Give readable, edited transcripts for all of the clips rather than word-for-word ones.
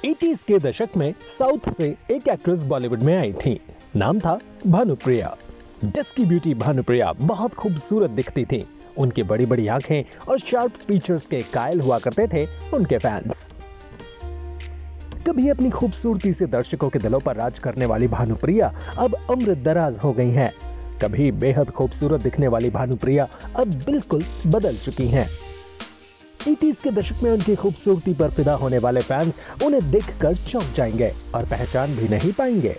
80s के दशक में साउथ से एक एक्ट्रेस बॉलीवुड में आई थी। नाम था भानुप्रिया। डस्की ब्यूटी भानुप्रिया बहुत खूबसूरत दिखती थी। उनकी बड़ी बड़ी आंखें और शार्प फीचर्स के कायल हुआ करते थे उनके फैंस। कभी अपनी खूबसूरती से दर्शकों के दिलों पर राज करने वाली भानुप्रिया अब अमृत दराज हो गई हैं। कभी बेहद खूबसूरत दिखने वाली भानुप्रिया अब बिल्कुल बदल चुकी हैं। 80s के दशक में उनकी खूबसूरती पर फिदा होने वाले फैंस उन्हें देखकर चौंक जाएंगे और पहचान भी नहीं पाएंगे।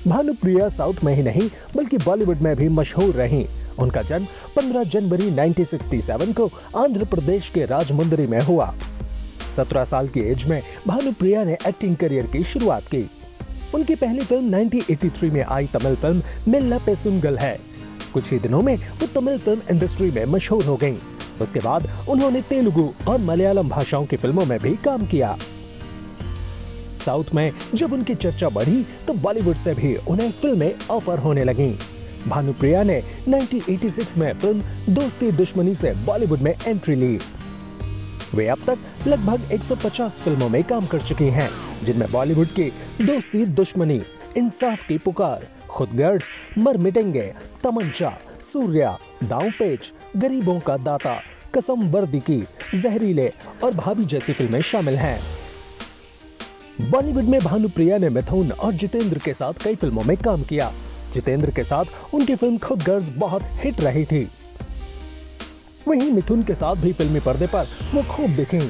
भानुप्रिया साउथ में ही नहीं बल्कि बॉलीवुड में भी मशहूर रहीं। उनका जन्म 15 जनवरी 1967 को आंध्र प्रदेश के राजमुंदरी में हुआ। 17 साल की एज में भानुप्रिया ने एक्टिंग करियर की शुरुआत की। उनकी पहली फिल्म 1983 में आई तमिल फिल्म मिल्ला पेसुंगल है। कुछ ही दिनों में वो तमिल फिल्म इंडस्ट्री में मशहूर हो गईं। उसके बाद उन्होंने तेलुगु और मलयालम भाषाओं की फिल्मों में भी काम किया। साउथ में जब उनकी चर्चा बढ़ी तो बॉलीवुड से भी उन्हें फिल्में ऑफर होने लगीं। भानुप्रिया ने 1986 में फिल्म दोस्ती दुश्मनी से बॉलीवुड में एंट्री ली। वे अब तक लगभग 150 फिल्मों में काम कर चुकी हैं, जिनमें बॉलीवुड की दोस्ती दुश्मनी, इंसाफ की पुकार, खुद गर्ल्स, मर मिटेंगे, तमंचा, सूर्या, दांव पेच, गरीबों का दाता, कसम वर्दी की, जहरीले और भाभी जैसी फिल्में शामिल हैं। बॉलीवुड में भानुप्रिया ने मिथुन और जितेंद्र के साथ कई फिल्मों में काम किया। जितेंद्र के साथ उनकी फिल्म खुद गर्ल्स बहुत हिट रही थी। वहीं मिथुन के साथ भी फिल्मी पर्दे पर वो खूब दिखीं।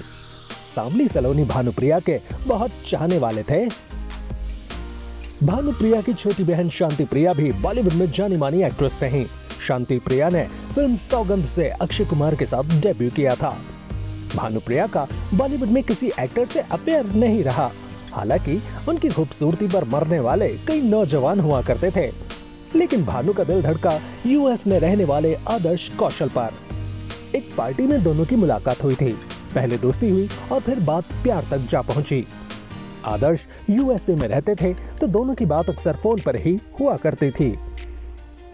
सांवली सलोनी भानुप्रिया के बहुत चाहने वाले थे। भानुप्रिया की छोटी बहन शांति प्रिया भी बॉलीवुड में जानी मानी एक्ट्रेस रहीं। शांति प्रिया ने फिल्म सौगंध से अक्षय कुमार के साथ डेब्यू किया था। भानुप्रिया का बॉलीवुड में किसी एक्टर से अफेयर नहीं रहा। हालांकि उनकी खूबसूरती पर मरने वाले कई नौजवान हुआ करते थे, लेकिन भानु का दिल धड़का यूएस में रहने वाले आदर्श कौशल पर। एक पार्टी में दोनों की मुलाकात हुई थी। पहले दोस्ती हुई और फिर बात प्यार तक जा पहुंची। आदर्श यूएसए में रहते थे तो दोनों की बात अक्सर फोन पर ही हुआ करती थी।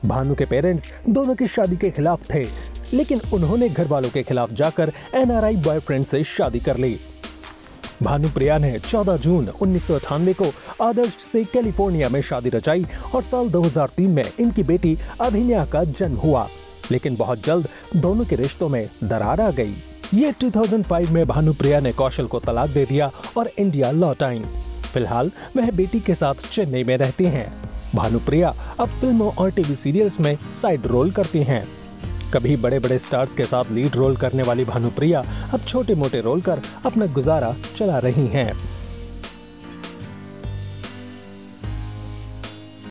भानु के पेरेंट्स दोनों की शादी के खिलाफ थे, लेकिन उन्होंने घर वालों के खिलाफ जाकर एनआरआई बॉयफ्रेंड से शादी कर ली। भानुप्रिया ने 14 जून 1998 को आदर्श से कैलिफोर्निया में शादी रचाई और साल 2003 में इनकी बेटी अभिनया का जन्म हुआ। लेकिन बहुत जल्द दोनों के रिश्तों में दरार आ गई। ये 2005 में भानुप्रिया ने कौशल को तलाक दे दिया और इंडिया लौट आईं। फिलहाल वह बेटी के साथ चेन्नई में रहती हैं। भानुप्रिया अब फिल्मों और टीवी सीरियल्स में साइड रोल करती हैं। कभी बड़े बड़े स्टार्स के साथ लीड रोल करने वाली भानुप्रिया अब छोटे मोटे रोल कर अपना गुजारा चला रही हैं।